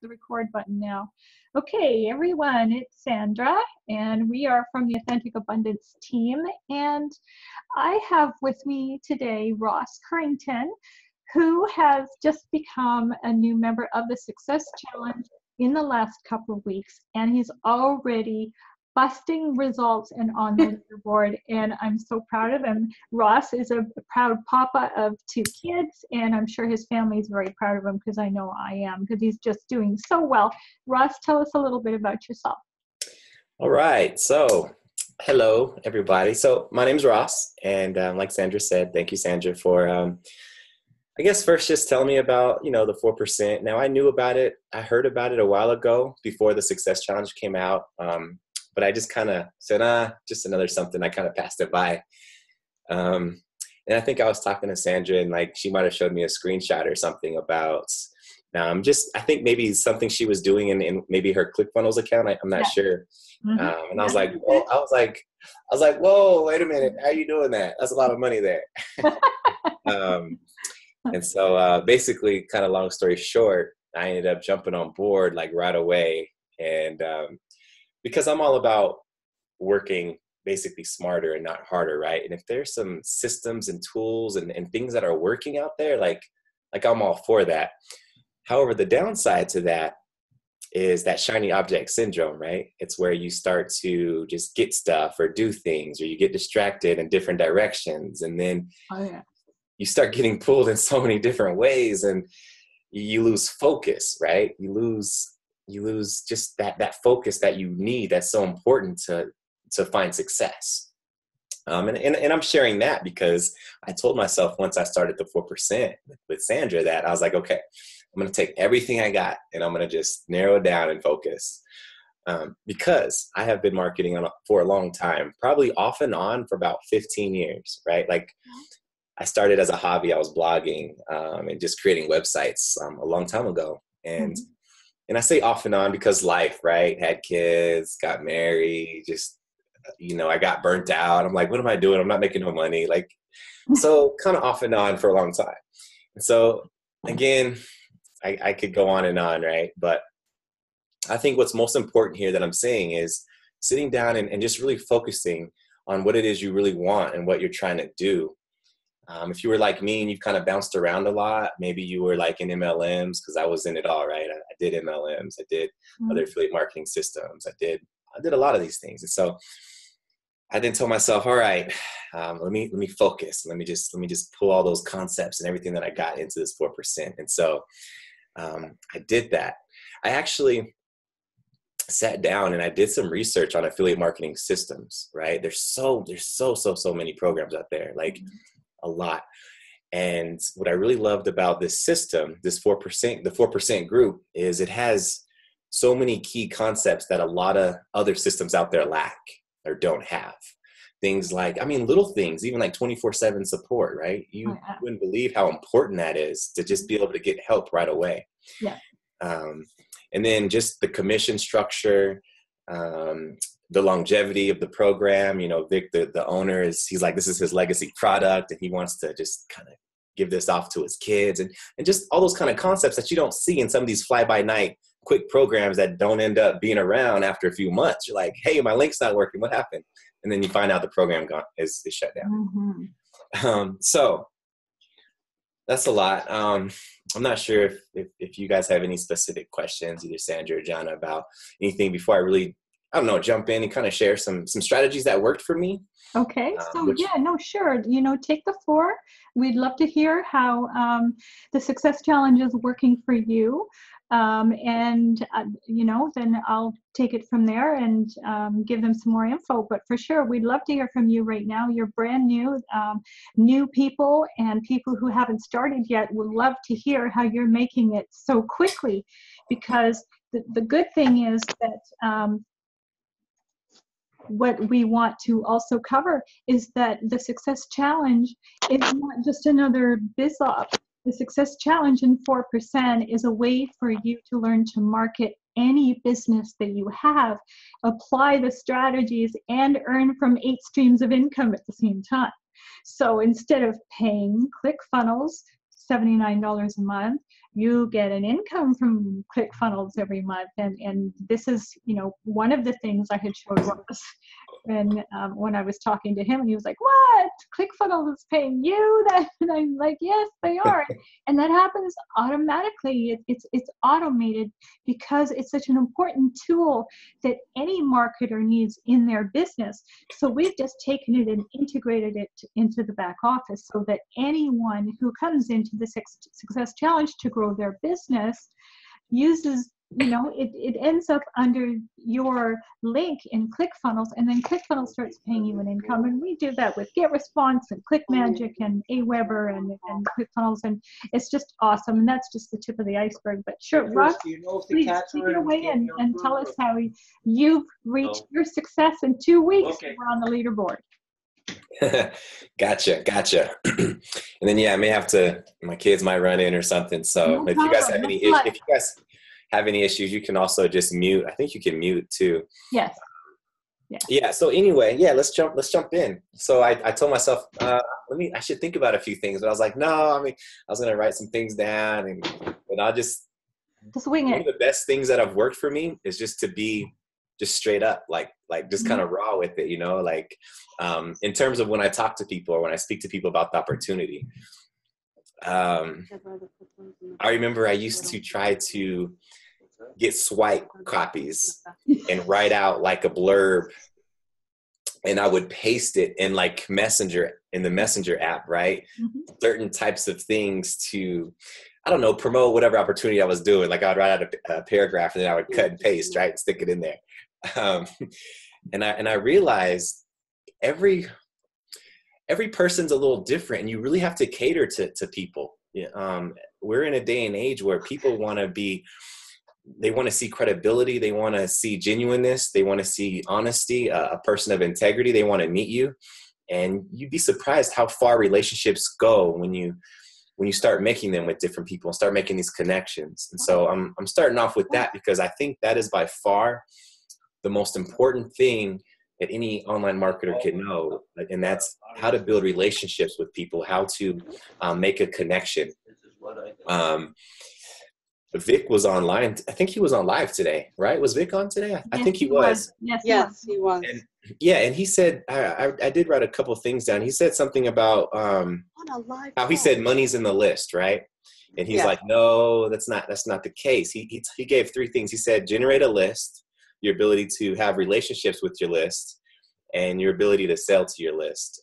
the record button now. Okay, everyone, it's Sandra, and we are from the Authentic Abundance team. And I have with me today Ross Currington, who has just become a new member of the Success Challenge in the last couple of weeks, and he's already busting results and on the leaderboard, and I'm so proud of him. Ross is a proud papa of 2 kids, and I'm sure his family is very proud of him, because I know I am, because he's just doing so well. Ross, tell us a little bit about yourself. All right. So hello, everybody. So my name's Ross, and like Sandra said, thank you, Sandra, for I guess first just tell me about, the 4%. Now, I knew about it. I heard about it a while ago before the Success Challenge came out. But I just kind of said, just another something. I kind of passed it by. And I think I was talking to Sandra, and she might have showed me a screenshot or something about, I think maybe something she was doing in maybe her ClickFunnels account. I'm not sure. Mm-hmm. And I was like, whoa, I was like, whoa, wait a minute. How are you doing that? That's a lot of money there. And so basically, kind of long story short, I ended up jumping on board right away. And because I'm all about working basically smarter and not harder, right? And if there's some systems and tools and things that are working out there, I'm all for that. However, the downside to that is that shiny object syndrome, right? It's where you start to just get stuff or do things, or you get distracted in different directions. And then you start getting pulled in so many different ways, and you lose focus, right? You lose just that focus that you need, that's so important to find success. And I'm sharing that because I told myself once I started the 4% with Sandra that I was like, okay, I'm going to take everything I got and I'm going to just narrow it down and focus. Because I have been marketing for a long time, probably off and on for about 15 years, right? I started as a hobby. I was blogging and just creating websites a long time ago. And I say off and on because life, right? Had kids, got married, just, I got burnt out. I'm like, what am I doing? I'm not making no money. So kind of off and on for a long time. And so again, I could go on and on, right? But I think what's most important here that I'm saying is sitting down and just really focusing on what it is you really want and what you're trying to do. If you were like me and you've kind of bounced around a lot, maybe you were in MLMs, because I was in it all, right? I did MLMs, I did other affiliate marketing systems, I did a lot of these things. And so I then told myself, all right, let me focus. Let me just pull all those concepts and everything that I got into this 4%. And so I did that. I actually sat down and I did some research on affiliate marketing systems, right? There's so many programs out there, a lot. And what I really loved about this system, this 4%, the 4% group, is it has so many key concepts that a lot of other systems out there lack or don't have. Things little things, even 24/7 support, right? You wouldn't believe how important that is to just be able to get help right away. Yeah. And then just the commission structure, the longevity of the program. Vic, the owner, he's like, this is his legacy product, and he wants to just kind of give this off to his kids, and just all those kind of concepts that you don't see in some of these fly-by-night quick programs that don't end up being around after a few months. You're like, hey, my link's not working. What happened? And then you find out the program is shut down. So that's a lot. I'm not sure if you guys have any specific questions, either Sandra or Jana, about anything before I really, jump in and kind of share some strategies that worked for me. Okay. So sure. Take the floor. We'd love to hear how the Success Challenge is working for you. Then I'll take it from there and give them some more info. But for sure, we'd love to hear from you right now. You're brand new, new people, and people who haven't started yet would love to hear how you're making it so quickly, because the good thing is that what we want to also cover is that the Success Challenge is not just another biz op. The Success Challenge in 4% is a way for you to learn to market any business that you have, apply the strategies, and earn from 8 streams of income at the same time. So instead of paying ClickFunnels $79 a month, you get an income from ClickFunnels every month. And this is, one of the things I had showed Ross when I was talking to him, and he was like, what? ClickFunnels is paying you that? And I'm like, yes, they are. And that happens automatically. It's automated because it's such an important tool that any marketer needs in their business. So we've just taken it and integrated it into the back office so that anyone who comes into the Success Challenge to grow their business uses, it ends up under your link in ClickFunnels, and then ClickFunnels starts paying you an income. And we do that with GetResponse and ClickMagic and Aweber and ClickFunnels, and it's just awesome. And that's just the tip of the iceberg. But sure, Ross, please take it away and tell us how you've reached your success in 2 weeks. Okay. We're on the leaderboard. Gotcha. And then, I may have to, my kids might run in or something. So if you guys have any issues, you can also just mute. I think you can mute too. Yes. Yeah. So anyway, let's jump in. So I told myself, I should think about a few things, but I was like, no, I was going to write some things down but I'll just wing it. One of the best things that have worked for me is just to be just straight up, like just kind of raw with it, in terms of when I talk to people or when I speak to people about the opportunity. I remember I used to try to get swipe copies and write out like a blurb, and I would paste it in like in the Messenger app, right? Mm-hmm. Certain types of things to, I don't know, promote whatever opportunity I was doing. Like I'd write out a paragraph and then I would cut and paste, right? Stick it in there. And I realized every person's a little different, and you really have to cater to people. We're in a day and age where people they want to see credibility. They want to see genuineness. They want to see honesty, a person of integrity. They want to meet you. And you'd be surprised how far relationships go when you start making them with different people and start making these connections. And so I'm starting off with that because I think that is by far the most important thing that any online marketer can know. And that's how to build relationships with people, how to make a connection. Vic was online. I think he was on live today, right? Was Vic on today? I think he was. Yes, he was. And he said, I did write a couple things down. He said something about how he said money's in the list, right? And he's like, no, that's not the case. He gave 3 things. He said, generate a list, your ability to have relationships with your list, and your ability to sell to your list.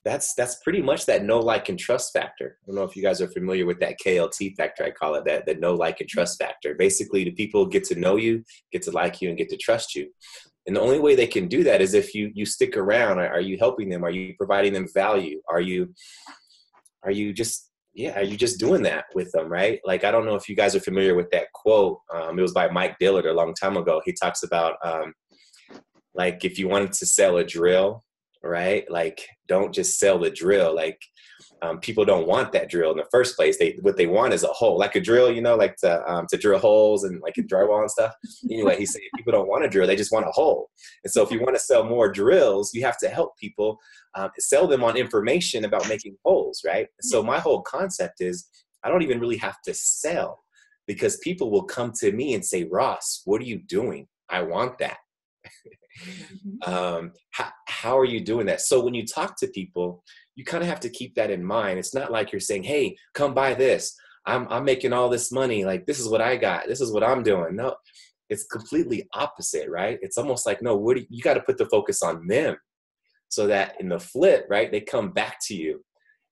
That's pretty much that know, like, and trust factor. I don't know if you guys are familiar with that KLT factor. I call it that know, like, and trust factor. Basically, the people get to know you, get to like you, and get to trust you. And the only way they can do that is if you stick around. Are you helping them? Are you providing them value? Are you just doing that with them, right? Like, I don't know if you guys are familiar with that quote. It was by Mike Dillard a long time ago. He talks about, like, if you wanted to sell a drill, right? Like, don't just sell the drill. Like, people don't want that drill in the first place. What they want is a hole, like a drill, like to drill holes and like in drywall and stuff. Anyway, he said people don't want a drill; they just want a hole. And so, if you want to sell more drills, you have to help people sell them on information about making holes, right? So my whole concept is I don't even really have to sell, because people will come to me and say, Ross, what are you doing? I want that. How are you doing that? So when you talk to people, you kind of have to keep that in mind. It's not like you're saying, hey, come buy this. I'm making all this money. Like, this is what I got. This is what I'm doing. No, it's completely opposite, right? It's almost like, no, you got to put the focus on them, so that in the flip, right, they come back to you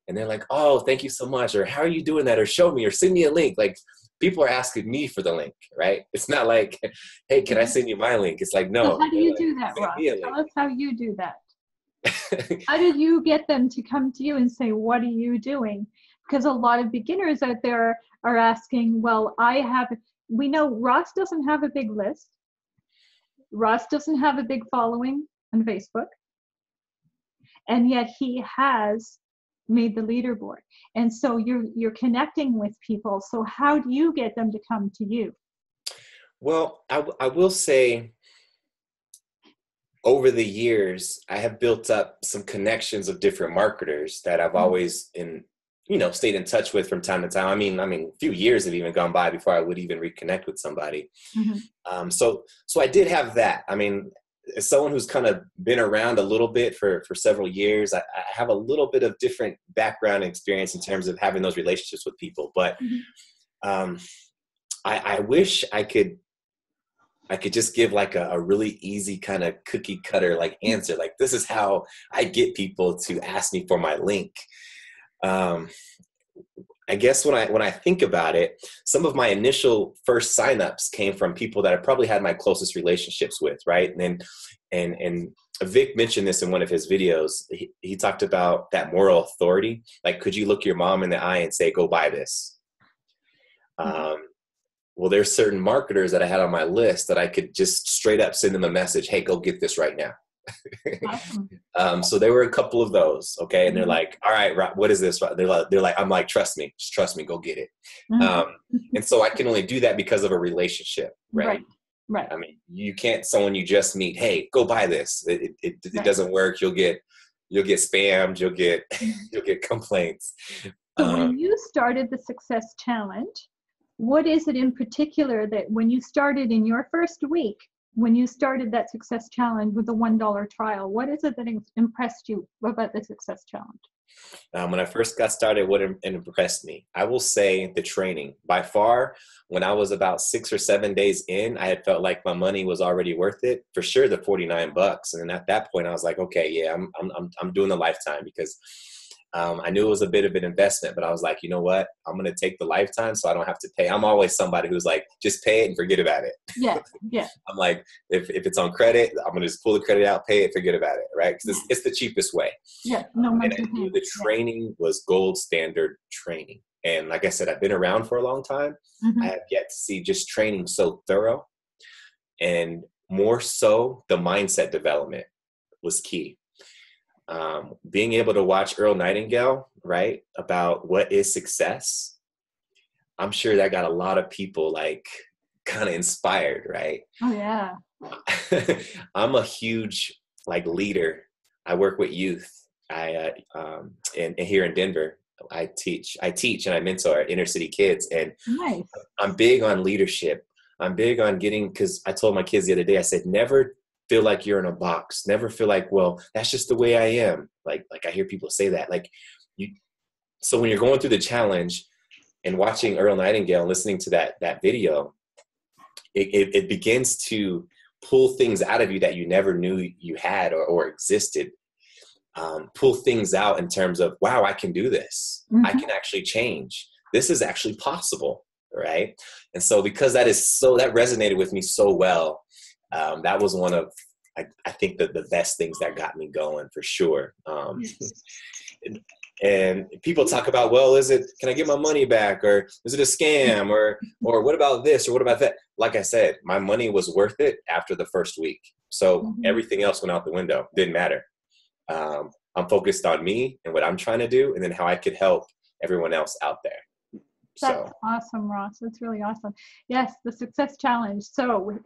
and they're like, oh, thank you so much. Or how are you doing that? Or show me, or send me a link. Like, people are asking me for the link, right? It's not like, hey, can I send you my link? It's like, no. So how do you do that, Ross? Tell us how you do that. How did you get them to come to you and say, what are you doing? Because a lot of beginners out there are asking, well, we know Ross doesn't have a big list. Ross doesn't have a big following on Facebook. And yet he has made the leaderboard. And so you're connecting with people. So how do you get them to come to you? Well, I will say, over the years, I have built up some connections of different marketers that I've always stayed in touch with from time to time. I mean, a few years have even gone by before I would even reconnect with somebody. Mm-hmm. So I did have that. I mean, as someone who's kind of been around a little bit for several years, I have a little bit of different background and experience in terms of having those relationships with people. But I wish I could just give like a really easy kind of cookie cutter like answer. Like, this is how I get people to ask me for my link. I guess when I think about it, some of my initial first signups came from people that I probably had my closest relationships with, right? And Vic mentioned this in one of his videos. He talked about that moral authority. Like, could you look your mom in the eye and say, go buy this? Well, there's certain marketers that I had on my list that I could just straight up send them a message, hey, go get this right now. Awesome. So there were a couple of those. Okay. And they're like, all right, what is this? They're like, I'm like, trust me, go get it. And so I can only do that because of a relationship, right? Right. I mean, you can't, someone you just meet, hey, go buy this. It doesn't work. You'll get spammed. You'll get complaints. So when you started the Success Challenge, what is it in particular that when you started in your first week, when you started that Success Challenge with the $1 trial, what is it that impressed you about the Success Challenge? When I first got started, what impressed me, I will say the training. By far, when I was about 6 or 7 days in, I had felt like my money was already worth it. For sure, the $49. And then at that point, I was like, okay, yeah, I'm doing the lifetime, because I knew it was a bit of an investment, but I was like, you know what? I'm going to take the lifetime so I don't have to pay. I'm always somebody who's like, just pay it and forget about it. Yeah. I'm like, if it's on credit, I'm going to just pull the credit out, pay it, forget about it, right? Because it's the cheapest way. Yeah, no and I knew the training was gold standard training. And like I said, I've been around for a long time. I have yet to see just training so thorough. And more so, the mindset development was key. Being able to watch Earl Nightingale, right, about what is success, I'm sure that got a lot of people like kind of inspired, right? Oh yeah. I'm a huge like leader. I work with youth. And here in Denver, I teach and I mentor inner city kids, and Nice. I'm big on leadership. I'm big on because I told my kids the other day, I said, never feel like you're in a box. Never feel like, well, that's just the way I am. Like I hear people say that. So when you're going through the challenge and watching Earl Nightingale and listening to that video, it begins to pull things out of you that you never knew you had or existed. Pull things out in terms of, wow, I can do this. I can actually change. This is actually possible, right? And so because that resonated with me so well, that was one of, I think, the best things that got me going for sure. And people talk about, well, can I get my money back? Or is it a scam? Or what about this? Or what about that? Like I said, my money was worth it after the first week. So everything else went out the window. Didn't matter. I'm focused on me and what I'm trying to do, and then how I could help everyone else out there. That's awesome, Ross. That's really awesome. Yes, the Success Challenge. So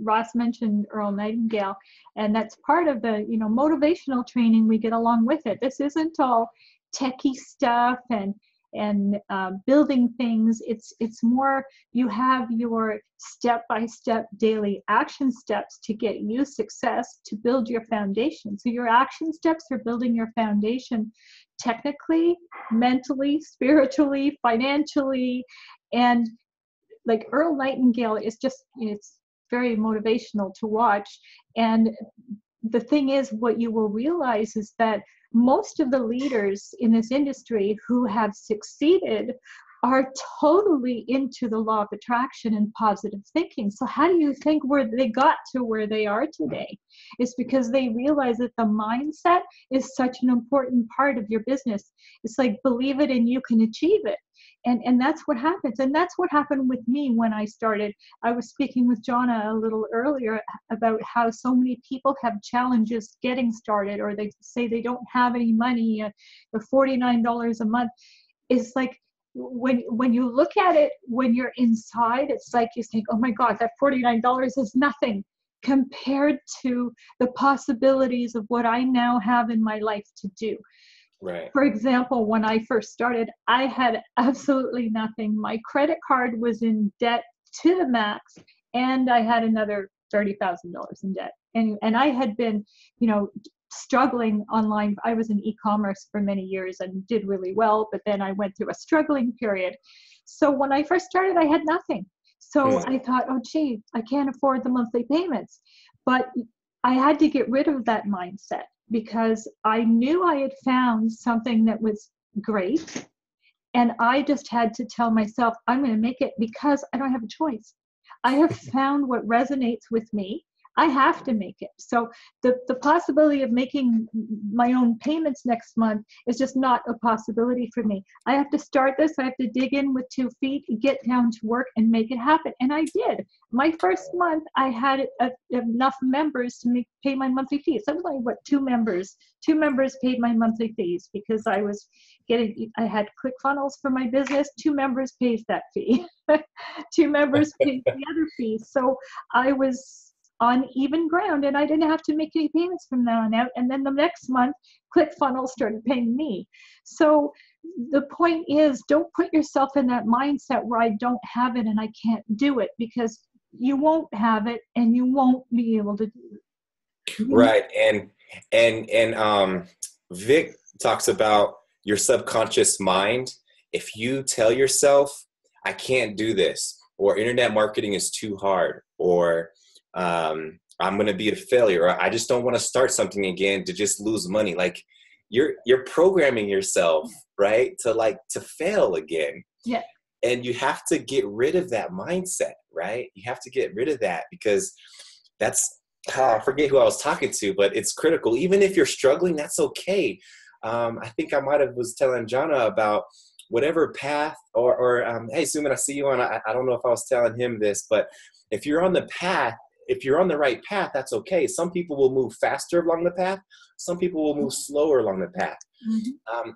Ross mentioned Earl Nightingale, and that's part of the motivational training we get along with it. This isn't all techie stuff and building things. It's more, you have your step-by-step daily action steps to get you success, to build your foundation. So your action steps are building your foundation technically, mentally, spiritually, financially. And like Earl Nightingale is just, it's very motivational to watch. And the thing is, what you will realize is that most of the leaders in this industry who have succeeded are totally into the law of attraction and positive thinking. So how do you think where they got to where they are today? It's because they realize that the mindset is such an important part of your business. It's like, believe it and you can achieve it. And that's what happens. And that's what happened with me when I started. I was speaking with Jonna a little earlier about how so many people have challenges getting started, or they say they don't have any money, the $49 a month. It's like, when you look at it, when you're inside, it's like you think, oh my God, that $49 is nothing compared to the possibilities of what I now have in my life to do. Right. For example, when I first started, I had absolutely nothing. My credit card was in debt to the max, and I had another $30,000 in debt. And I had been, you know, struggling online. I was in e-commerce for many years and did really well, but then I went through a struggling period. So when I first started, I had nothing. So I thought, oh, gee, I can't afford the monthly payments. But I had to get rid of that mindset because I knew I had found something that was great. And I just had to tell myself, I'm going to make it because I don't have a choice. I have found what resonates with me. I have to make it. So the possibility of making my own payments next month is just not a possibility for me. I have to start this. I have to dig in with 2 feet, get down to work and make it happen. And I did. My first month, I had enough members to pay my monthly fees. That was only what, 2 members. 2 members paid my monthly fees because I had ClickFunnels for my business. 2 members pays that fee. 2 members paid the other fees. So I was on even ground, and I didn't have to make any payments from then on out. And then the next month, ClickFunnels started paying me. So the point is, don't put yourself in that mindset where I don't have it and I can't do it, because you won't have it and you won't be able to do it. Right. And Vic talks about your subconscious mind. If you tell yourself, I can't do this, or internet marketing is too hard, or I'm going to be a failure, or I just don't want to start something again to just lose money. Like you're programming yourself, right? To fail again. Yeah. And you have to get rid of that mindset, right? You have to get rid of that, because that's, I forget who I was talking to, but it's critical. Even if you're struggling, that's okay. I think I might've was telling Jana about whatever path or hey, Suman, I see you on, I don't know if I was telling him this, but if you're on the right path, that's okay. Some people will move faster along the path. Some people will move slower along the path. Mm-hmm.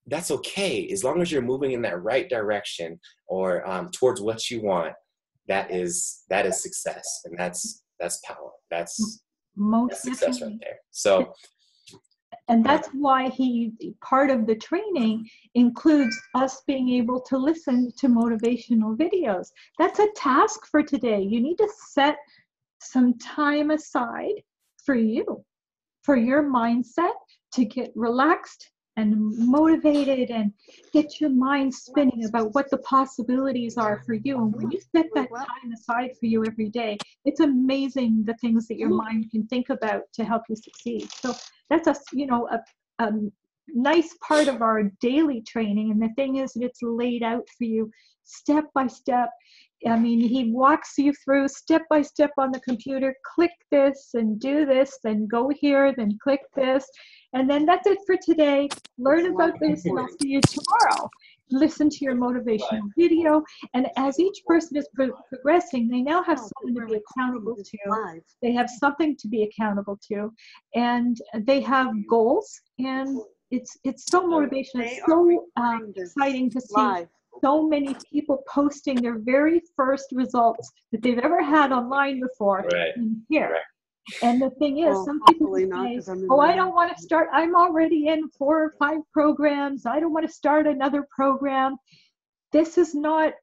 That's okay. As long as you're moving in that right direction or towards what you want, that is success. And that's power. That's success right there. So, and that's why part of the training includes us being able to listen to motivational videos. That's a task for today. You need to set some time aside for you, for your mindset, to get relaxed and motivated and get your mind spinning about what the possibilities are for you. And when you set that time aside for you every day, it's amazing the things that your mind can think about to help you succeed. So that's a nice part of our daily training. And the thing is that it's laid out for you step by step. I mean, he walks you through step by step on the computer, click this and do this, then go here, then click this. And then that's it for today. Learn about this and I'll see you tomorrow. Listen to your motivational video. And as each person is progressing, they now have something to be accountable to. They have something to be accountable to. And they have goals. And it's so motivational. It's so exciting to see so many people posting their very first results that they've ever had online before in here. Right. And the thing is, some people say, oh, I don't want to start. I'm already in 4 or 5 programs. I don't want to start another program. This is not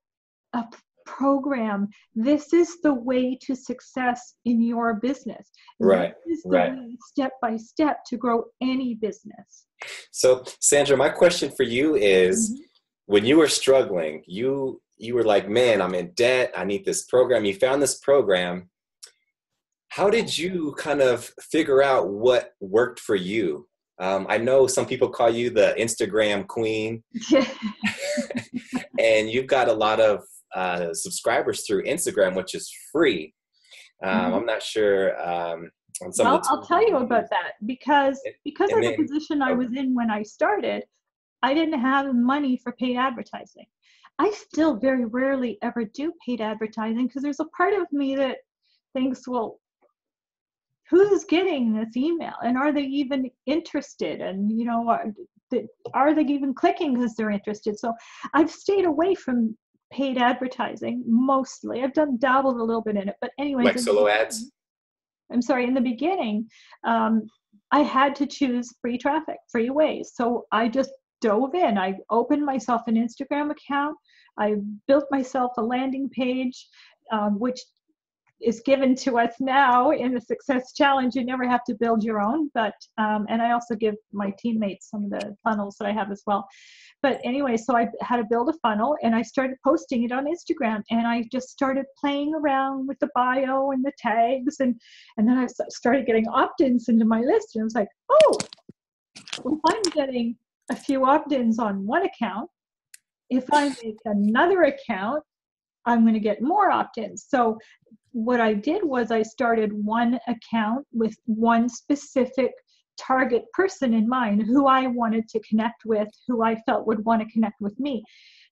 a program. This is the way to success in your business. Right. This is the way, step by step, to grow any business. So, Sandra, my question for you is, when you were struggling, you were like, man, I'm in debt. I need this program. You found this program. How did you kind of figure out what worked for you? I know some people call you the Instagram queen. And you've got a lot of subscribers through Instagram, which is free. I'm not sure. I'll tell you about that because of the position I was in when I started. I didn't have money for paid advertising. I still very rarely ever do paid advertising because there's a part of me that thinks, well, who's getting this email? And are they even interested? And, are they even clicking because they're interested? So I've stayed away from paid advertising mostly. I've dabbled a little bit in it. But anyway. Like solo ads? I'm sorry, in the beginning, I had to choose free traffic, free ways. So I just dove in. I opened myself an Instagram account. I built myself a landing page, which is given to us now in the Success Challenge. You never have to build your own, but and I also give my teammates some of the funnels that I have as well. But anyway, so I had to build a funnel, and I started posting it on Instagram, and I just started playing around with the bio and the tags, and then I started getting opt-ins into my list, and I was like, oh, well, if I'm getting a few opt-ins on one account, if I make another account, I'm going to get more opt-ins. So what I did was I started one account with one specific target person in mind, who I wanted to connect with, who I felt would want to connect with me.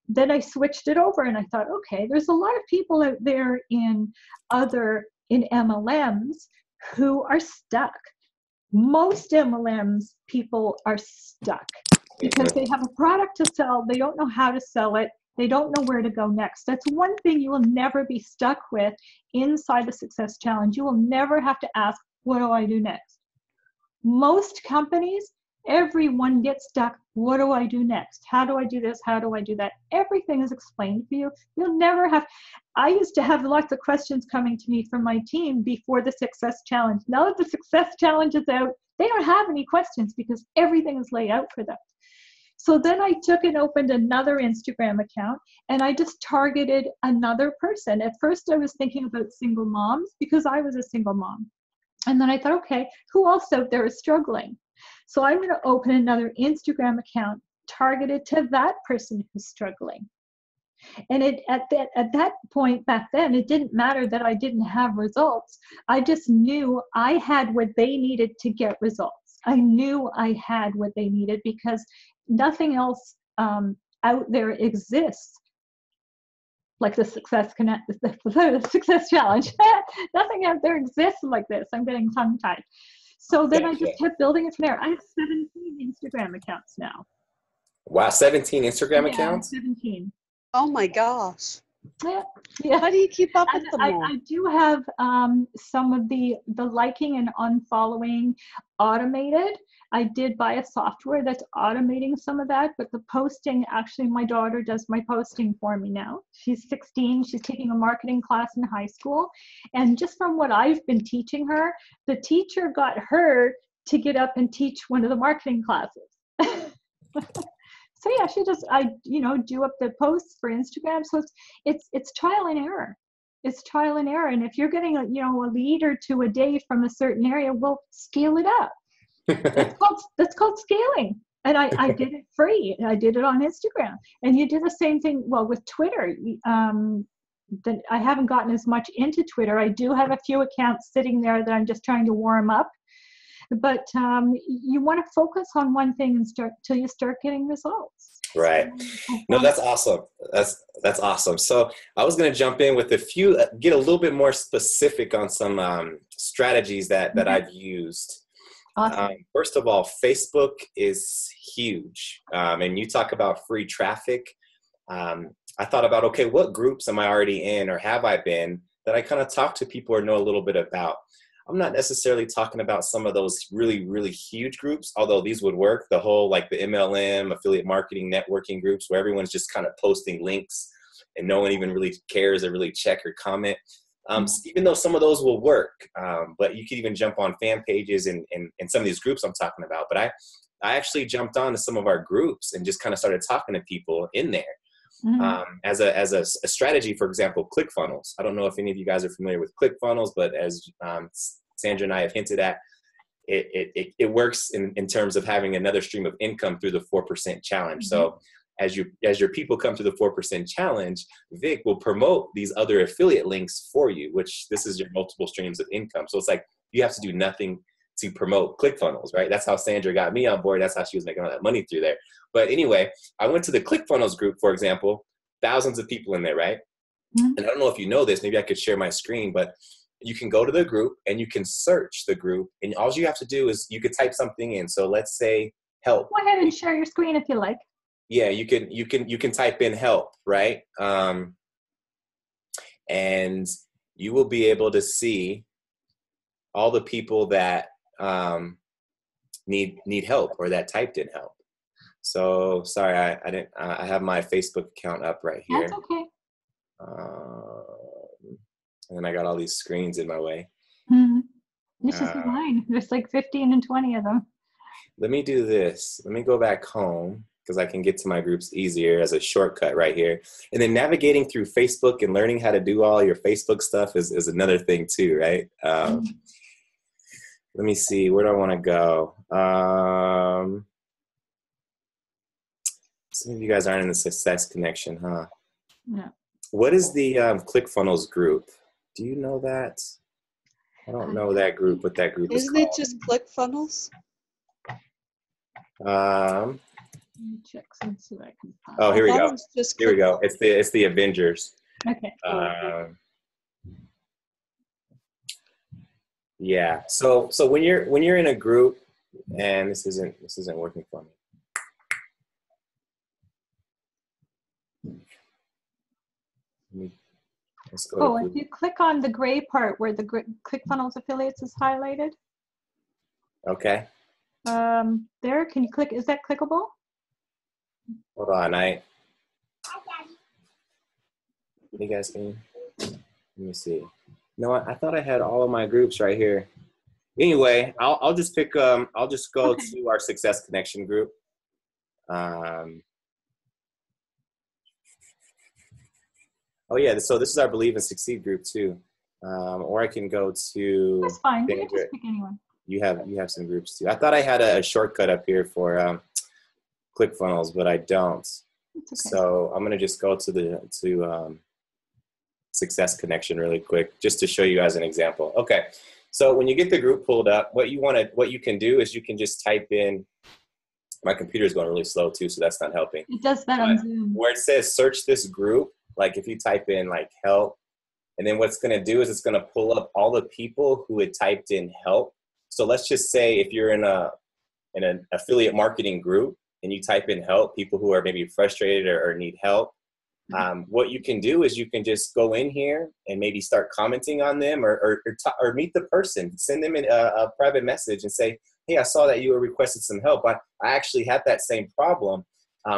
Then I switched it over, and I thought, okay, there's a lot of people out there in MLMs who are stuck. Most MLMs people are stuck because they have a product to sell. They don't know how to sell it. They don't know where to go next. That's one thing you will never be stuck with inside the Success Challenge. You will never have to ask, what do I do next? Most companies, everyone gets stuck. What do I do next? How do I do this? How do I do that? Everything is explained for you. You'll never have, I used to have lots of questions coming to me from my team before the Success Challenge. Now that the Success Challenge is out, they don't have any questions because everything is laid out for them. So then I took and opened another Instagram account, and I just targeted another person. At first I was thinking about single moms because I was a single mom. And then I thought, okay, who else out there is struggling? So I'm going to open another Instagram account targeted to that person who's struggling. And at that point back then, it didn't matter that I didn't have results. I just knew I had what they needed to get results. I knew I had what they needed because nothing else out there exists like the Success Challenge. Nothing out there exists like this. I'm getting tongue-tied. So then I just kept building it from there. I have 17 Instagram accounts now. Wow, 17 Instagram accounts? 17. Oh my gosh. Yeah. How do you keep up with them all? I do have some of the liking and unfollowing automated. I did buy a software that's automating some of that, but the posting, actually my daughter does my posting for me now. She's 16, she's taking a marketing class in high school. And just from what I've been teaching her, the teacher got her to get up and teach one of the marketing classes. So yeah, I do up the posts for Instagram. So it's trial and error. It's trial and error. And if you're getting a lead or two a day from a certain area, well, scale it up. That's called scaling. And I did it free. I did it on Instagram. And you do the same thing, well, with Twitter. That I haven't gotten as much into Twitter. I do have a few accounts sitting there that I'm just trying to warm up. But you want to focus on one thing and start till you start getting results. Right. No, that's awesome. That's awesome. So I was going to jump in with a few, get a little bit more specific on some strategies that I've used. Awesome. First of all, Facebook is huge. And you talk about free traffic. I thought about, okay, what groups am I already in or have I been that I kind of talk to people or know a little bit about? I'm not necessarily talking about some of those really, really huge groups, although these would work. The whole, like the MLM, affiliate marketing, networking groups where everyone's just kind of posting links and no one even really cares or really check or comment. Even though some of those will work, but you could even jump on fan pages and some of these groups I'm talking about. But I actually jumped on to some of our groups and just kind of started talking to people in there. As a strategy, for example, ClickFunnels. I don't know if any of you guys are familiar with ClickFunnels, but as Sandra and I have hinted at, it works in terms of having another stream of income through the 4% challenge. So as your people come to the 4% challenge, Vic will promote these other affiliate links for you, which this is your multiple streams of income. So it's like you have to do nothing to promote ClickFunnels, right? That's how Sandra got me on board. That's how she was making all that money through there. But anyway, I went to the ClickFunnels group, for example, thousands of people in there, right? And I don't know if you know this, maybe I could share my screen, but you can go to the group and you can search the group, and all you have to do is you could type something in. So let's say help. Go ahead and share your screen if you like. Yeah, you can type in help, right? And you will be able to see all the people that need help or that typed in help. So sorry, I didn't. I have my Facebook account up right here. That's okay. And then I got all these screens in my way. This is mine. There's like 15 and 20 of them. Let me do this. Let me go back home because I can get to my groups easier as a shortcut right here. And then navigating through Facebook and learning how to do all your Facebook stuff is another thing too, right? Let me see. Where do I want to go? Some of you guys aren't in the Success Connection, huh? No. What is the ClickFunnels group? Do you know that? I don't know that group, what that group is Isn't called. it just ClickFunnels? Let me check and see what I can find. Oh, here we I thought go. it was just Here we go. ClickFunnels. It's the Avengers. Okay. Yeah. So when you're in a group, and this isn't working for me. Let's go to If you click on the gray part where the ClickFunnels affiliates is highlighted. Okay. There, can you click? Is that clickable? Hold on, you guys can. Let me see. No, I thought I had all of my groups right here. Anyway, I'll just pick. I'll just go to our Success Connection group. Oh yeah, so this is our Believe and Succeed group too. Or I can go to. That's fine. You can just pick anyone. You have some groups too. I thought I had a shortcut up here for ClickFunnels, but I don't. It's okay. So I'm gonna just go to Success Connection really quick, just to show you as an example. Okay, so when you get the group pulled up, what you can do is you can just type in. My computer's going really slow too, so that's not helping. It does that on Zoom. Where it says search this group, like if you type in like help, and then what's going to do is it's going to pull up all the people who had typed in help. So let's just say if you're in an affiliate marketing group and you type in help, people who are maybe frustrated or need help, what you can do is you can just go in here and maybe start commenting on them or meet the person, send them a private message and say, hey, I saw that you were requested some help. I actually had that same problem.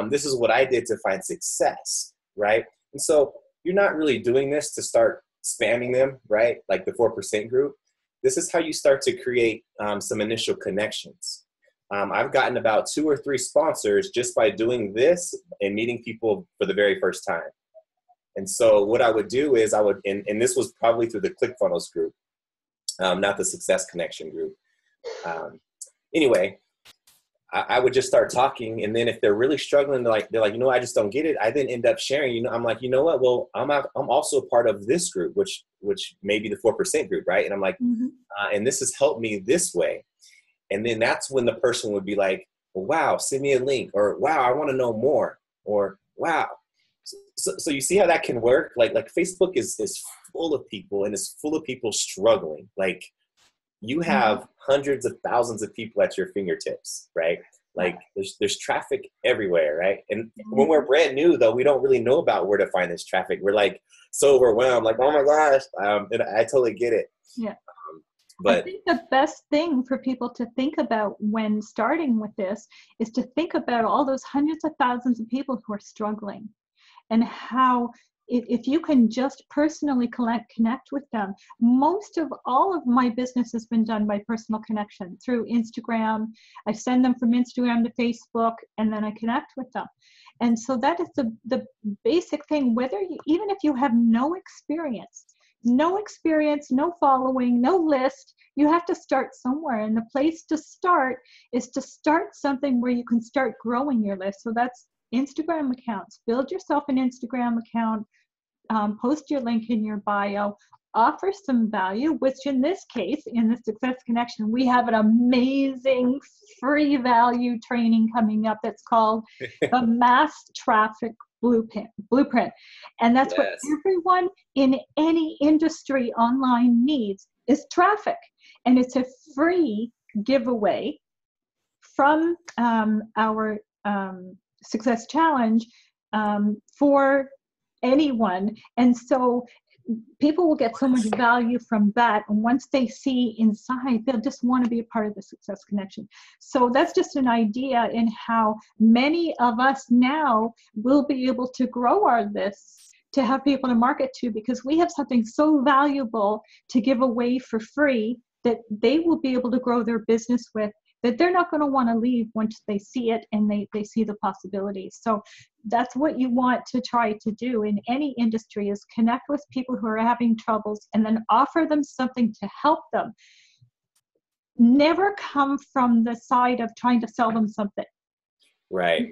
This is what I did to find success, right? And so you're not really doing this to start spamming them, right? Like the 4% group. This is how you start to create some initial connections. I've gotten about 2 or 3 sponsors just by doing this and meeting people for the very first time. And so what I would do is and this was probably through the ClickFunnels group, not the Success Connection group. Anyway, I would just start talking, and then if they're really struggling, they're like, I just don't get it. I then end up sharing. I'm like, you know what? Well, I'm also a part of this group, which may be the 4% group, right? And I'm like, and this has helped me this way. And then that's when the person would be like, wow, send me a link, or wow, I want to know more, or wow. So you see how that can work? Like Facebook is full of people, and it's full of people struggling. Like you have hundreds of thousands of people at your fingertips, right? Like there's traffic everywhere, right? And when we're brand new, though, we don't really know about where to find this traffic. We're like so overwhelmed, like, oh my gosh, and I totally get it. Yeah. But I think the best thing for people to think about when starting with this is to think about all those hundreds of thousands of people who are struggling, and how if you can just personally connect with them. Most of all of my business has been done by personal connection through Instagram. I send them from Instagram to Facebook, and then I connect with them. And so that is the basic thing, even if you have no experience, no following, no list, you have to start somewhere. And the place to start is to start something where you can start growing your list. So that's Instagram accounts. Build yourself an Instagram account, post your link in your bio, offer some value, which in this case, in the Success Connection, we have an amazing free value training coming up that's called the Mass Traffic Blueprint. And that's what everyone in any industry online needs is traffic. And it's a free giveaway from our Success Challenge for anyone. And so people will get so much value from that. And once they see inside, they'll just want to be a part of the Success Connection. So that's just an idea in how many of us now will be able to grow our lists to have people to market to, because we have something so valuable to give away for free that they will be able to grow their business with, that they're not going to want to leave once they see it and they see the possibilities. So that's what you want to try to do in any industry, is connect with people who are having troubles and then offer them something to help them. Never come from the side of trying to sell them something. Right.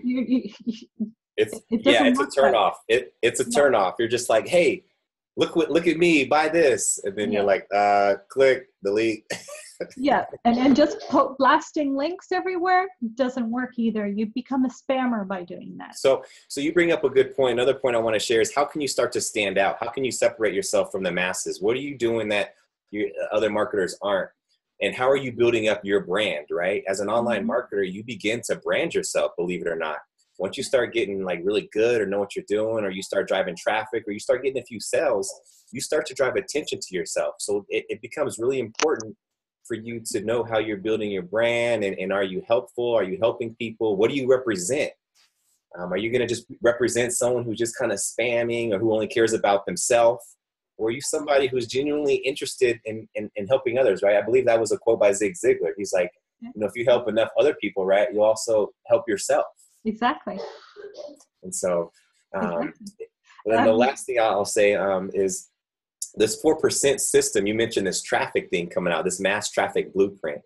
It's a turn off. It's a turn off. You're just like, hey, look at me, buy this. And then you're like, click, delete. Yeah, and just blasting links everywhere doesn't work either. You become a spammer by doing that. So you bring up a good point. Another point I want to share is, how can you start to stand out? How can you separate yourself from the masses? What are you doing that other marketers aren't? And how are you building up your brand, right? As an online marketer, you begin to brand yourself, believe it or not. Once you start getting like really good, or know what you're doing, or you start driving traffic, or you start getting a few sales, you start to drive attention to yourself. So it becomes really important for you to know how you're building your brand, and are you helpful? Are you helping people? What do you represent? Are you going to just represent someone who's just kind of spamming, or who only cares about themselves? Or are you somebody who's genuinely interested in helping others, right? I believe that was a quote by Zig Ziglar. He's like, if you help enough other people, right, you also help yourself. Exactly. And so, then the last thing I'll say is this 4% system. You mentioned this traffic thing coming out, this mass traffic blueprint.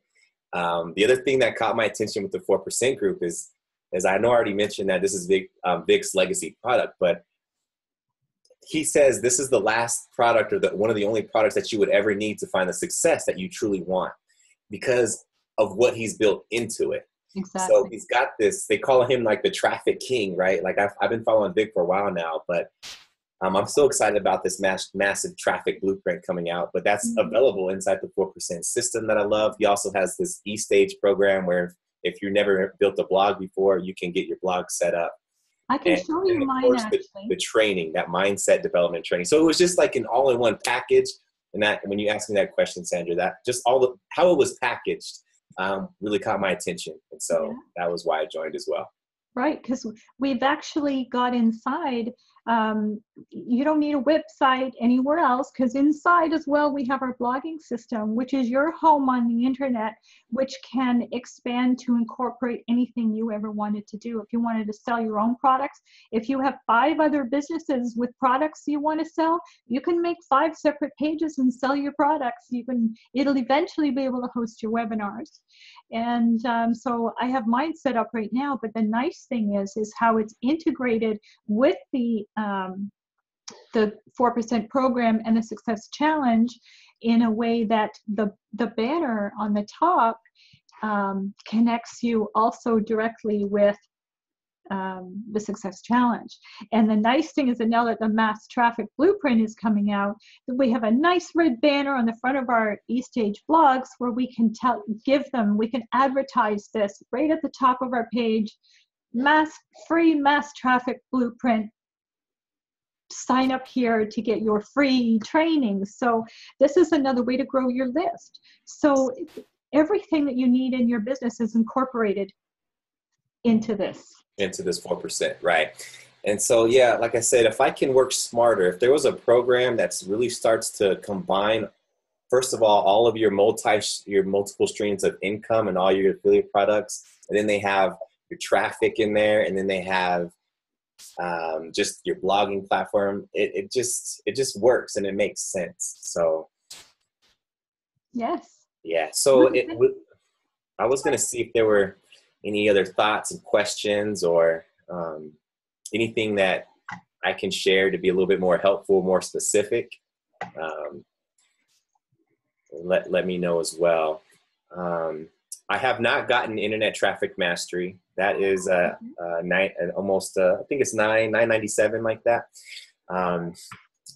The other thing that caught my attention with the 4% group is I know I already mentioned that this is Vic's legacy product, but he says this is the last product, or one of the only products that you would ever need to find the success that you truly want, because of what he's built into it. Exactly. So he's got this, they call him like the traffic king, right? Like I've been following Vic for a while now, but I'm so excited about this massive traffic blueprint coming out, but that's available inside the 4% system that I love. He also has this E-Stage program where if you never built a blog before, you can get your blog set up. I can show you mine, actually. The training, that mindset development training. So it was just like an all-in-one package. And that, when you asked me that question, Sandra, that just how it was packaged really caught my attention. And so that was why I joined as well. Right, because we've actually got inside, you don't need a website anywhere else, because inside as well we have our blogging system, which is your home on the internet, which can expand to incorporate anything you ever wanted to do. If you wanted to sell your own products, if you have 5 other businesses with products you want to sell, you can make 5 separate pages and sell your products. It'll eventually be able to host your webinars. And so I have mine set up right now, but the nice thing is how it's integrated with the 4% program and the Success Challenge in a way that the banner on the top connects you also directly with the Success Challenge. And the nice thing is that now that the mass traffic blueprint is coming out, we have a nice red banner on the front of our E-Stage blogs where we can we can advertise this right at the top of our page. Free mass traffic blueprint. Sign up here to get your free training. So this is another way to grow your list. So everything that you need in your business is incorporated into this 4%, right? And so, yeah, like I said, if I can work smarter, if there was a program that's really starts to combine, first of all of your multiple streams of income and all your affiliate products, and then they have your traffic in there, and then they have just your blogging platform, it just works and it makes sense. So yes, yeah. So I was going to see if there were any other thoughts and questions, or anything that I can share to be a little bit more helpful, more specific. Let me know as well. I have not gotten Internet Traffic Mastery. That is almost I think it's $9.97, like that.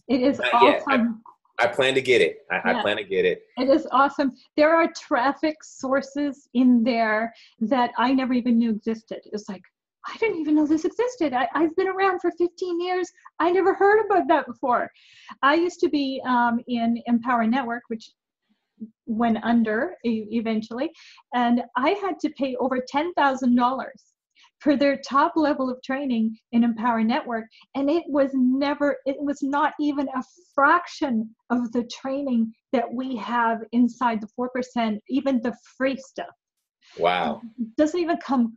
It is awesome. I plan to get it. I plan to get it. It is awesome. There are traffic sources in there that I never even knew existed. It's like, I didn't even know this existed. I've been around for 15 years. I never heard about that before. I used to be in Empower Network, which went under eventually, and I had to pay over $10,000 for their top level of training in Empower Network, and it was not even a fraction of the training that we have inside the 4%, even the free stuff. Wow. It doesn't even come.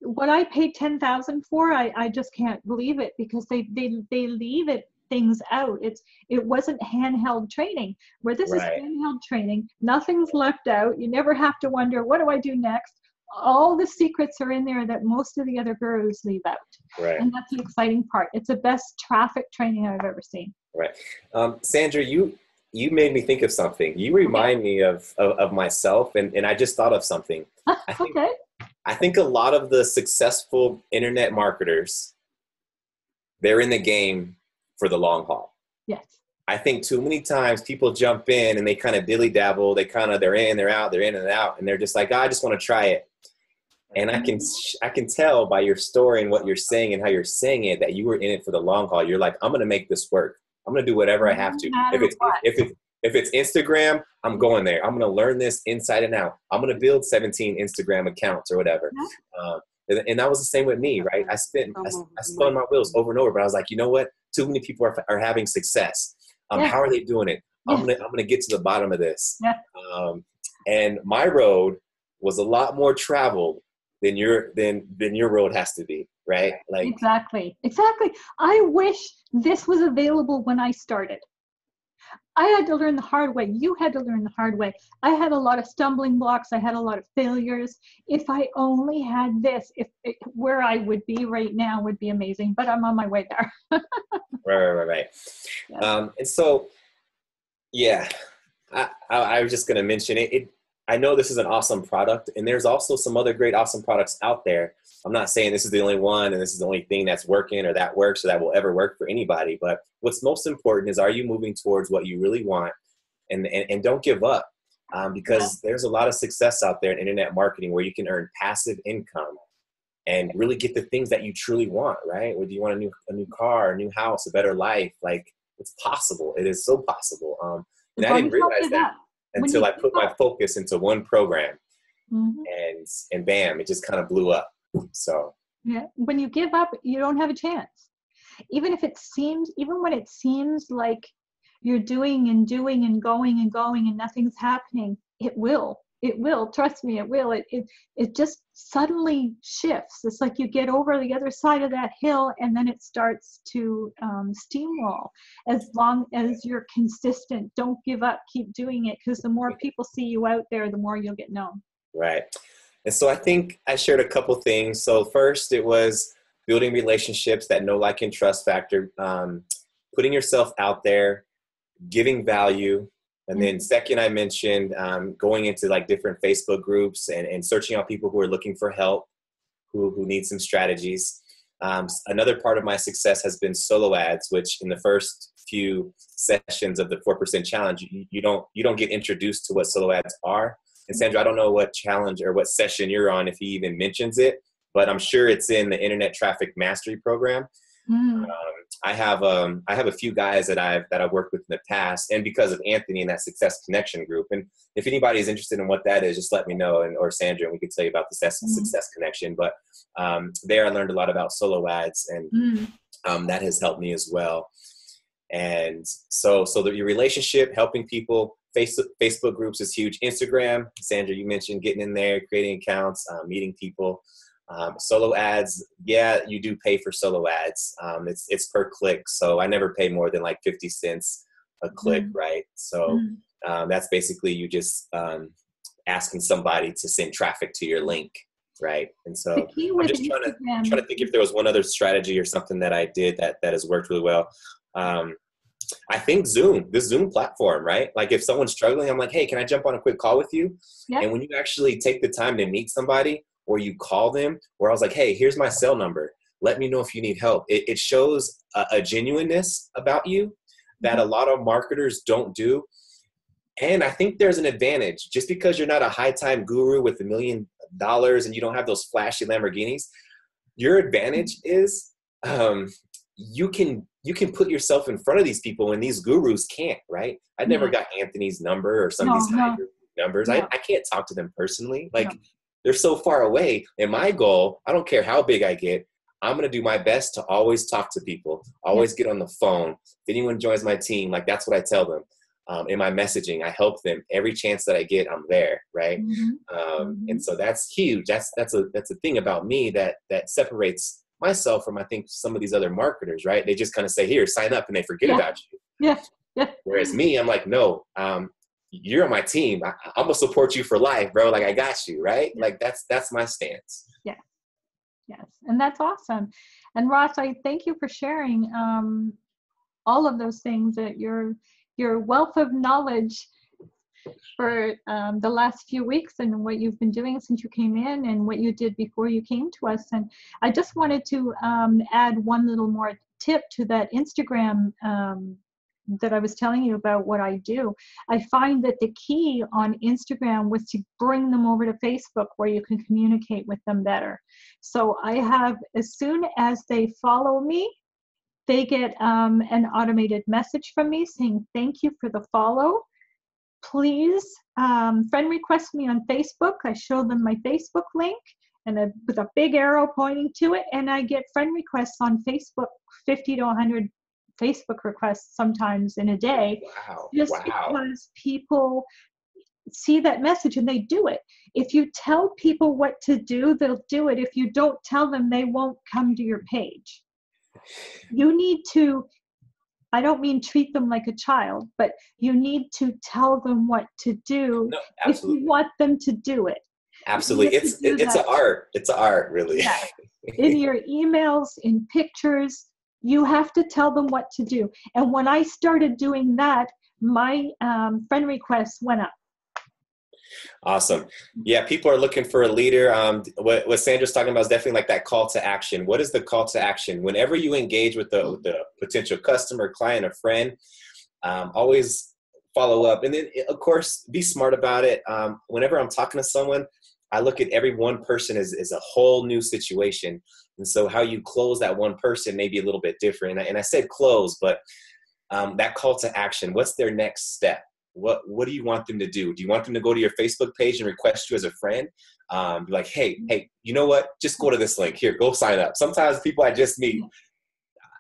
What I paid $10,000 for, I just can't believe it, because they leave things out. It wasn't handheld training, where this is Right. handheld training. Nothing's left out. You never have to wonder, what do I do next? All the secrets are in there that most of the other gurus leave out. Right. And that's the exciting part. It's the best traffic training I've ever seen. Right. Sandra, you made me think of something. You remind me of myself, and I just thought of something. Okay. I think a lot of the successful internet marketers, they're in the game for the long haul. Yes. I think too many times people jump in and they kind of dilly dabble. They're in, they're out, they're in and out, and they're just like, I just want to try it. And I can tell by your story and what you're saying and how you're saying it that you were in it for the long haul. You're like, I'm going to make this work. I'm going to do whatever I have to. If it's Instagram, I'm going there. I'm going to learn this inside and out. I'm going to build 17 Instagram accounts or whatever. And that was the same with me, right? I spun my wheels over and over, but I was like, you know what? Too many people are having success. How are they doing it? I'm gonna get to the bottom of this. Yeah. And my road was a lot more traveled than your road has to be, right? Like Exactly. I wish this was available when I started. I had to learn the hard way. You had to learn the hard way. I had a lot of stumbling blocks. I had a lot of failures. If I only had this, where I would be right now would be amazing, but I'm on my way there. Right. Yeah. And so, yeah, I was just going to mention it. I know this is an awesome product, and there's also some other great, awesome products out there. I'm not saying this is the only one and this is the only thing that's working or that works or that will ever work for anybody. But what's most important is, are you moving towards what you really want? And don't give up, because there's a lot of success out there in internet marketing where you can earn passive income and really get the things that you truly want, right? Whether you want a new car, a new house, a better life, like it's possible. It is so possible. And I didn't realize that until I put my focus into one program, and bam, it just kind of blew up. So yeah, when you give up, you don't have a chance. Even when it seems like you're doing and going and nothing's happening, it will. Trust me, it will. It just suddenly shifts. It's like you get over the other side of that hill, and then it starts to steamroll. As long as you're consistent, don't give up, keep doing it, because the more people see you out there, the more you'll get known. Right. And so I think I shared a couple things. So first, it was building relationships, that know, like, and trust factor, putting yourself out there, giving value. And then second, I mentioned going into like different Facebook groups and searching out people who are looking for help, who need some strategies. Another part of my success has been solo ads, which in the first few sessions of the 4% challenge, you don't get introduced to what solo ads are. And Sandra, I don't know what challenge or what session you're on, if he even mentions it, but I'm sure it's in the Internet Traffic Mastery Program. I have a few guys that I've worked with in the past, and because of Anthony and that Success Connection group. And if anybody is interested in what that is, just let me know, or Sandra, and we could tell you about the Success Connection. But there I learned a lot about solo ads, and that has helped me as well. And so your relationship, helping people, Facebook groups is huge. Instagram, Sandra, you mentioned getting in there, creating accounts, meeting people. Solo ads, yeah, you do pay for solo ads. It's per click, so I never pay more than like 50 cents a click, right? So that's basically you just asking somebody to send traffic to your link, right? And so I'm just trying to think if there was one other strategy or something that I did that has worked really well. I think this Zoom platform, right? Like if someone's struggling, I'm like, hey, can I jump on a quick call with you? Yeah. And when you actually take the time to meet somebody, or you call them, or I was like, hey, here's my cell number. Let me know if you need help. It shows a genuineness about you that a lot of marketers don't do. And I think there's an advantage. Just because you're not a high-time guru with $1 million and you don't have those flashy Lamborghinis, your advantage is you can put yourself in front of these people when these gurus can't, right? I never got Anthony's number or some of these high guru numbers. I can't talk to them personally. Like they're so far away. And my goal, I don't care how big I get, I'm going to do my best to always talk to people, always get on the phone. If anyone joins my team, like that's what I tell them. In my messaging, I help them every chance that I get. I'm there, right? And so that's huge. That's a thing about me that separates myself from, I think, some of these other marketers, right? They just kind of say, here, sign up, and they forget about you. Whereas me, I'm like, no, you're on my team. I'm gonna support you for life, bro. Like I got you, right? Like that's my stance. Yes, and that's awesome. And Ross, I thank you for sharing all of those things, that your wealth of knowledge for the last few weeks, and what you've been doing since you came in, and what you did before you came to us. And I just wanted to add one little more tip to that Instagram that I was telling you about what I do. I find that the key on Instagram was to bring them over to Facebook, where you can communicate with them better. So I have, as soon as they follow me, they get an automated message from me saying, thank you for the follow. Please friend request me on Facebook. I show them my Facebook link and with a big arrow pointing to it. And I get friend requests on Facebook, 50 to 100 Facebook requests sometimes in a day. Just because people see that message and they do it. If you tell people what to do, they'll do it. If you don't tell them, they won't come to your page. You need to, I don't mean treat them like a child, but you need to tell them what to do if you want them to do it. Absolutely. It's an art. It's an art, really. Yeah. In your emails, in pictures, you have to tell them what to do. And when I started doing that, my friend requests went up. Awesome. Yeah, people are looking for a leader. What Sandra's talking about is definitely like that call to action. What is the call to action? Whenever you engage with the potential customer, client, or friend, always follow up. And then, of course, be smart about it. Whenever I'm talking to someone, I look at every one person as a whole new situation. And so how you close that one person may be a little bit different. And I said close, but that call to action, what's their next step? What do you want them to do? Do you want them to go to your Facebook page and request you as a friend? Be like, hey, you know what? Just go to this link. Here, go sign up. Sometimes people I just meet,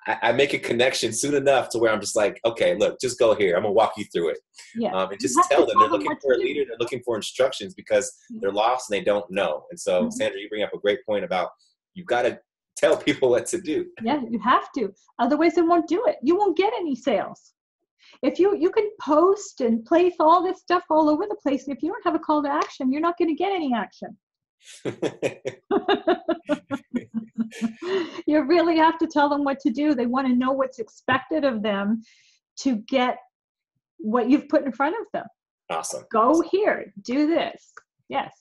I make a connection soon enough to where I'm just like, okay, look, just go here. I'm going to walk you through it. And just tell them they're looking for a leader. They're looking for instructions because they're lost and they don't know. And so, Sandra, you bring up a great point about you've got to tell people what to do. Yeah, you have to. Otherwise, they won't do it. You won't get any sales. If you can post and place all this stuff all over the place, and if you don't have a call to action, you're not going to get any action. You really have to tell them what to do. They want to know what's expected of them to get what you've put in front of them. Awesome. Go here, do this. Yes.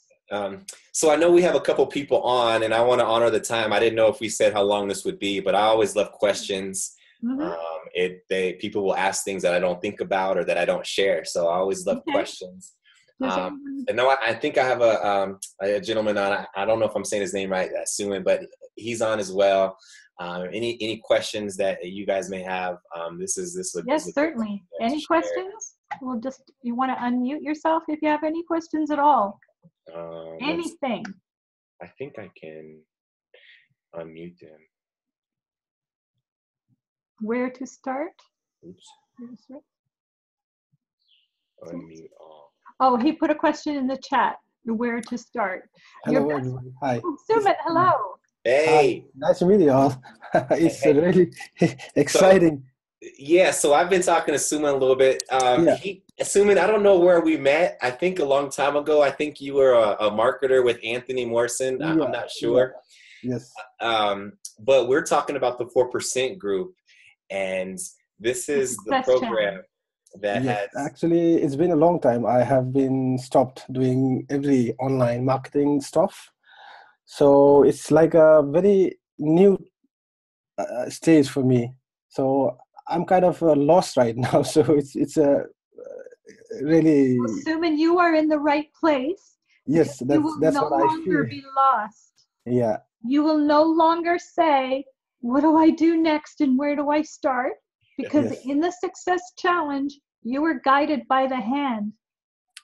So I know we have a couple people on, and I want to honor the time. I didn't know if we said how long this would be, but I always love questions. People will ask things that I don't think about or that I don't share. So I always love questions. And no, I think I have a gentleman on. I don't know if I'm saying his name right, Suman, but he's on as well. Any questions that you guys may have? This is yes, certainly. Any questions? We'll you want to unmute yourself if you have any questions at all. Anything. I think I can unmute him. Where to start? Oops. Unmute all. Oh, he put a question in the chat. Where to start? Hello, everyone. Hi. Oh, Sumit, hello. Hey. Hi. Nice to meet you all. It's really exciting. So I've been talking to Suman a little bit. Suman, I don't know where we met. I think a long time ago. I think you were a marketer with Anthony Morrison. I'm not sure. Yes. But we're talking about the 4% group. And this is the program that has... Actually, it's been a long time. I have been stopped doing every online marketing stuff. So it's like a very new stage for me. So I'm kind of lost right now. So it's a really... Assuming you are in the right place. Yes, that's what I feel. You will no longer be lost. Yeah. You will no longer say, what do I do next and where do I start? Because Yes. in the Success Challenge, you are guided by the hand.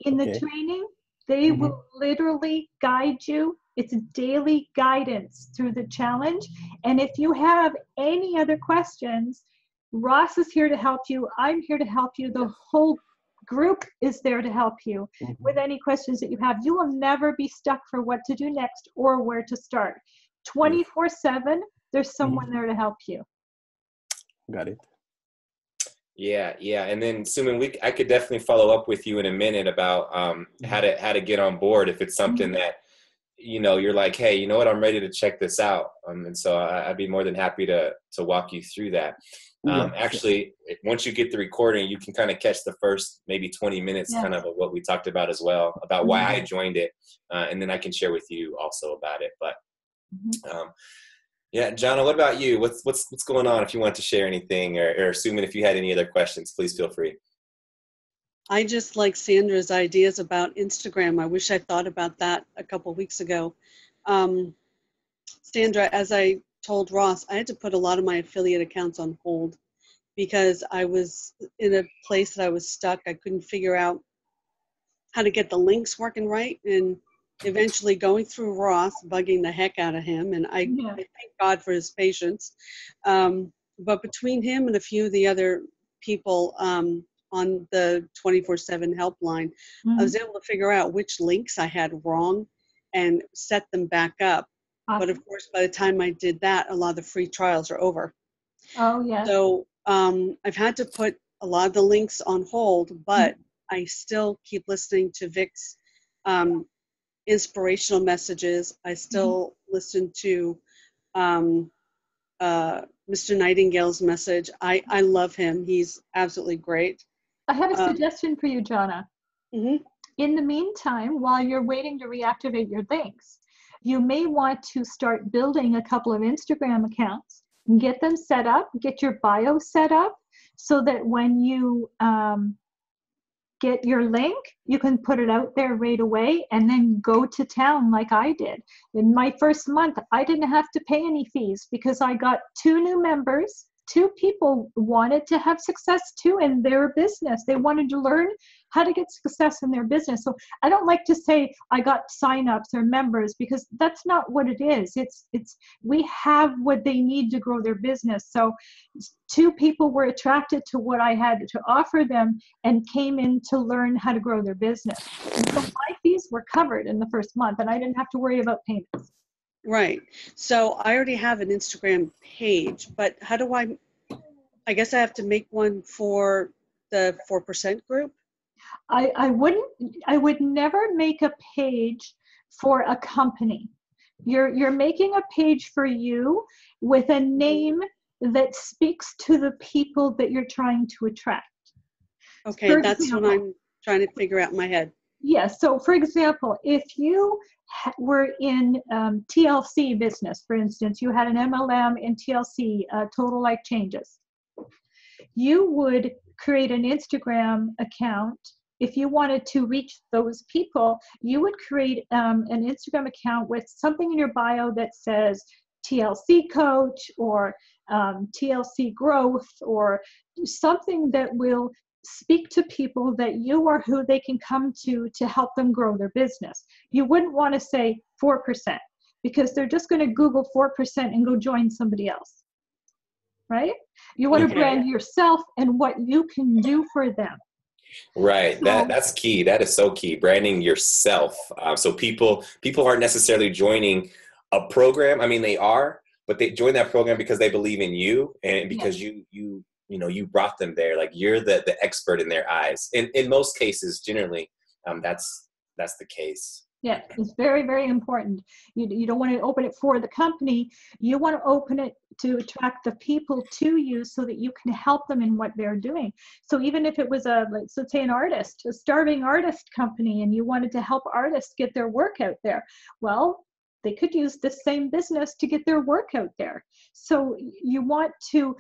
In the Okay. training, they Mhm. will literally guide you. It's daily guidance through the challenge. And if you have any other questions, Ross is here to help you. I'm here to help you. The whole group is there to help you Mhm. with any questions that you have. You will never be stuck for what to do next or where to start. 24/7, there's someone there to help you. Got it. Yeah, yeah. And then Suman, I could definitely follow up with you in a minute about how to get on board if it's something that, you know, you're like, hey, you know what, I'm ready to check this out. And so I'd be more than happy to walk you through that. Yeah, sure. Actually, once you get the recording, you can kind of catch the first maybe 20 minutes Yes. kind of what we talked about as well, about why I joined it. And then I can share with you also about it. But yeah, Jonna, what about you? What's going on? If you want to share anything, or Suman, if you had any other questions, please feel free. I just like Sandra's ideas about Instagram. I wish I thought about that a couple weeks ago. Sandra, as I told Ross, I had to put a lot of my affiliate accounts on hold because I was in a place that I was stuck. I couldn't figure out how to get the links working right, and eventually going through Ross, bugging the heck out of him, and I thank God for his patience. But between him and a few of the other people on the 24/7 helpline, I was able to figure out which links I had wrong and set them back up. But of course, by the time I did that, a lot of the free trials are over. Oh, yes. So I've had to put a lot of the links on hold, but I still keep listening to Vic's inspirational messages. I still listen to Mr. Nightingale's message. I love him. He's absolutely great. I have a suggestion for you, Jonna. In the meantime, while you're waiting to reactivate your links, you may want to start building a couple of Instagram accounts, get them set up, get your bio set up, so that when you get your link, you can put it out there right away and then go to town like I did. In my first month, I didn't have to pay any fees because I got 2 new members. 2 people wanted to have success too in their business. They wanted to learn how to get success in their business. So I don't like to say I got signups or members, because that's not what it is. It's we have what they need to grow their business. So 2 people were attracted to what I had to offer them and came in to learn how to grow their business. And so my fees were covered in the first month, and I didn't have to worry about payments. Right. So I already have an Instagram page, but how do I guess I have to make one for the 4% group? I would never make a page for a company. You're making a page for you with a name that speaks to the people that you're trying to attract. Okay, that's what I'm trying to figure out in my head. Yes. So, for example, if you were in TLC business, for instance, you had an MLM in TLC, Total Life Changes, you would create an Instagram account. If you wanted to reach those people, you would create an Instagram account with something in your bio that says TLC coach or TLC growth, or something that will speak to people that you are who they can come to help them grow their business. You wouldn't want to say 4%, because they're just going to Google 4% and go join somebody else, right? You want to brand yourself and what you can do for them. Right. That's key. That is so key. Branding yourself. So people aren't necessarily joining a program. I mean, they are, but they join that program because they believe in you, and because you brought them there. Like, you're the expert in their eyes. In most cases, generally, that's the case. Yeah, it's very, very important. You don't want to open it for the company. You want to open it to attract the people to you so that you can help them in what they're doing. So even if it was let's say an artist, a starving artist company, and you wanted to help artists get their work out there, well, they could use the same business to get their work out there. So you want to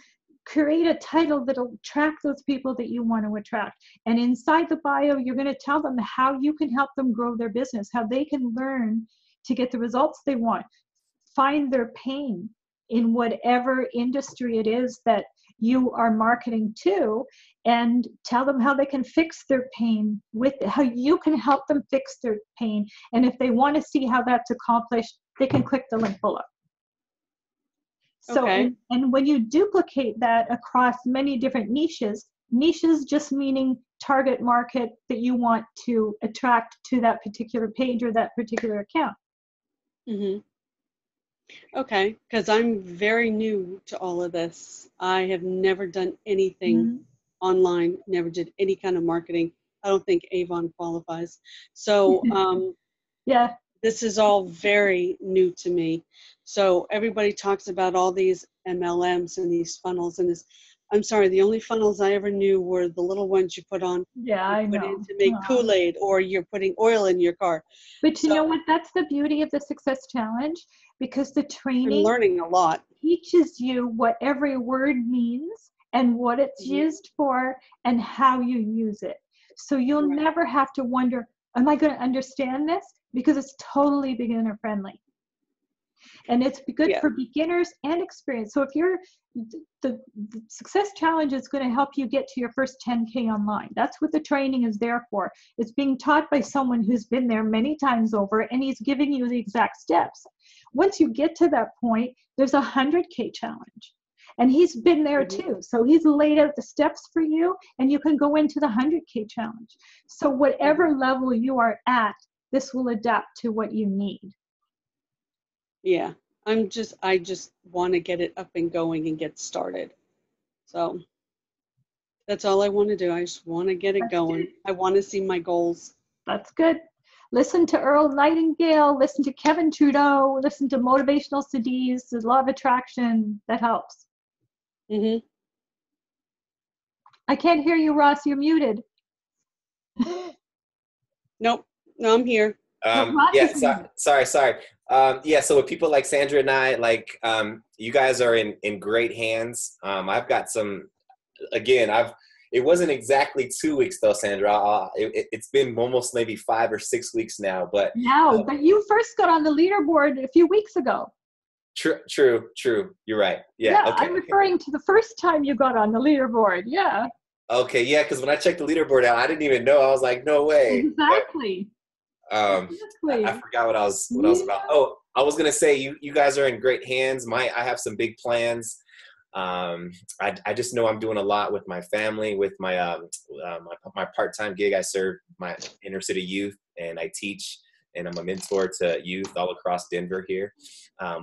create a title that'll attract those people that you want to attract. And inside the bio, you're going to tell them how you can help them grow their business, how they can learn to get the results they want. find their pain in whatever industry it is that you are marketing to, and tell them how they can fix their pain, with how you can help them fix their pain. And if they want to see how that's accomplished, they can click the link below. So, Okay. and when you duplicate that across many different niches just meaning target market that you want to attract to that particular page or that particular account. Mm-hmm. Okay, because I'm very new to all of this. I have never done anything online, never did any kind of marketing. I don't think Avon qualifies. So Yeah. this is all very new to me. So everybody talks about all these MLMs and these funnels and this. I'm sorry, the only funnels I ever knew were the little ones you put on. Yeah, I know. In to make Kool-Aid, or you're putting oil in your car. But you know what? That's the beauty of the Success Challenge, because the training, I'm learning a lot, teaches you what every word means and what it's used for and how you use it. So you'll never have to wonder, am I going to understand this? Because it's totally beginner friendly. And it's good for beginners and experienced. So if you're, the Success Challenge is going to help you get to your first 10K online. That's what the training is there for. It's being taught by someone who's been there many times over, and he's giving you the exact steps. Once you get to that point, there's a 100K challenge. And he's been there too. So he's laid out the steps for you, and you can go into the 100K challenge. So whatever level you are at, this will adapt to what you need. Yeah, I just want to get it up and going and get started. So that's all I want to do. I just want to get it going. I want to see my goals. That's good. Listen to Earl Nightingale, listen to Kevin Trudeau, listen to motivational CDs, the law of attraction. That helps. I can't hear you, Ross. You're muted. Nope. No, I'm here. Sorry. So with people like Sandra and I, like, you guys are in great hands. I've got some, again, it wasn't exactly 2 weeks though, Sandra. It's been almost maybe 5 or 6 weeks now, but. No, but you first got on the leaderboard a few weeks ago. True. You're right. Yeah. Okay. I'm referring to the first time you got on the leaderboard. Yeah. Okay. Yeah. Cause when I checked the leaderboard out, I didn't even know. I was like, no way. Exactly. I forgot what I was about. Oh, I was gonna say you guys are in great hands. I have some big plans. I just know I'm doing a lot with my family, with my my part-time gig. I serve my inner city youth, and I teach, and I'm a mentor to youth all across Denver here.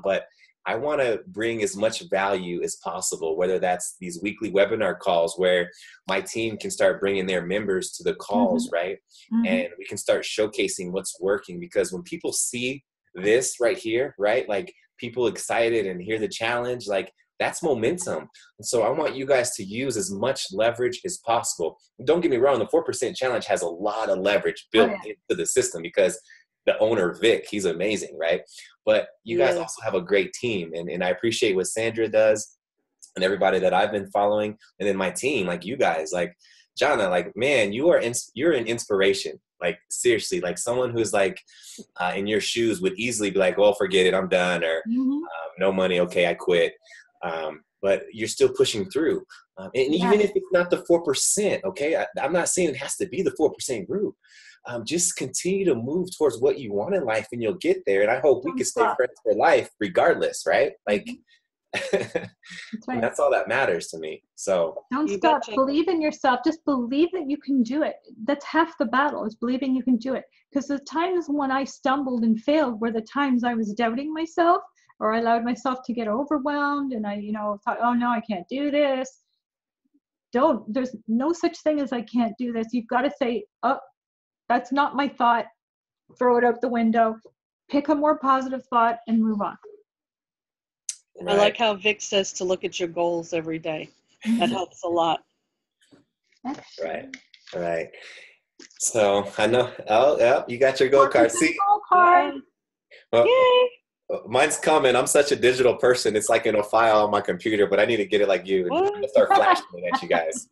But I want to bring as much value as possible, whether that's these weekly webinar calls where my team can start bringing their members to the calls, right? And we can start showcasing what's working, because when people see this right here, right, like people excited and hear the challenge, like that's momentum. And so I want you guys to use as much leverage as possible. Don't get me wrong, the 4% challenge has a lot of leverage built into the system, because the owner, Vic, he's amazing, right? But you guys also have a great team. And I appreciate what Sandra does and everybody that I've been following. And then my team, like you guys, like Jana, like, man, you're an inspiration. Like, seriously, like someone who's like in your shoes would easily be like, well, forget it, I'm done. Or no money, okay, I quit. But you're still pushing through. And even if it's not the 4%, okay, I'm not saying it has to be the 4% group. Just continue to move towards what you want in life, and you'll get there. And I hope we can stay friends for life regardless, right? Like, that's all that matters to me. So don't stop. Believe in yourself. Just believe that you can do it. That's half the battle, is believing you can do it. Because the times when I stumbled and failed were the times I was doubting myself, or I allowed myself to get overwhelmed, and I, thought, oh no, I can't do this. There's no such thing as I can't do this. You've got to say, oh, that's not my thought. Throw it out the window. Pick a more positive thought and move on. I like how Vic says to look at your goals every day. That helps a lot. Right. So I know. Oh, yeah, you got your goal card. See, goal card. Well, yay! Mine's coming. I'm such a digital person. It's like in a file on my computer, but I need to get it like you and start flashing it at you guys.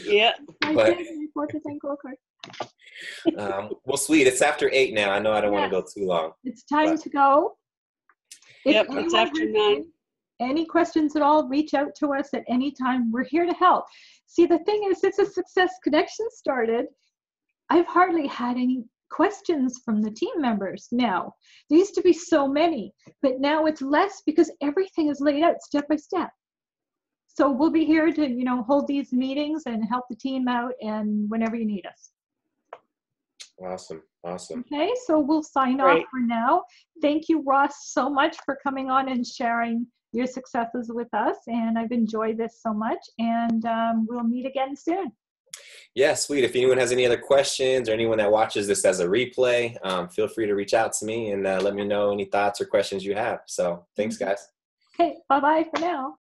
Yeah. But, 4% goal card. well, sweet. It's after 8 now. I know I don't want to go too long. It's time to go. If Yep, it's anyone after has 9. any questions at all, reach out to us at any time. We're here to help. See, the thing is, since the Success Connection started, I've hardly had any questions from the team members now. There used to be so many, but now it's less because everything is laid out step by step. So we'll be here to, you know, hold these meetings and help the team out and whenever you need us. Awesome. Awesome. Okay, so we'll sign off for now. Thank you, Ross, so much for coming on and sharing your successes with us. And I've enjoyed this so much. And we'll meet again soon. Yeah, sweet. If anyone has any other questions or anyone that watches this as a replay, feel free to reach out to me and let me know any thoughts or questions you have. So thanks, guys. Okay, bye-bye for now.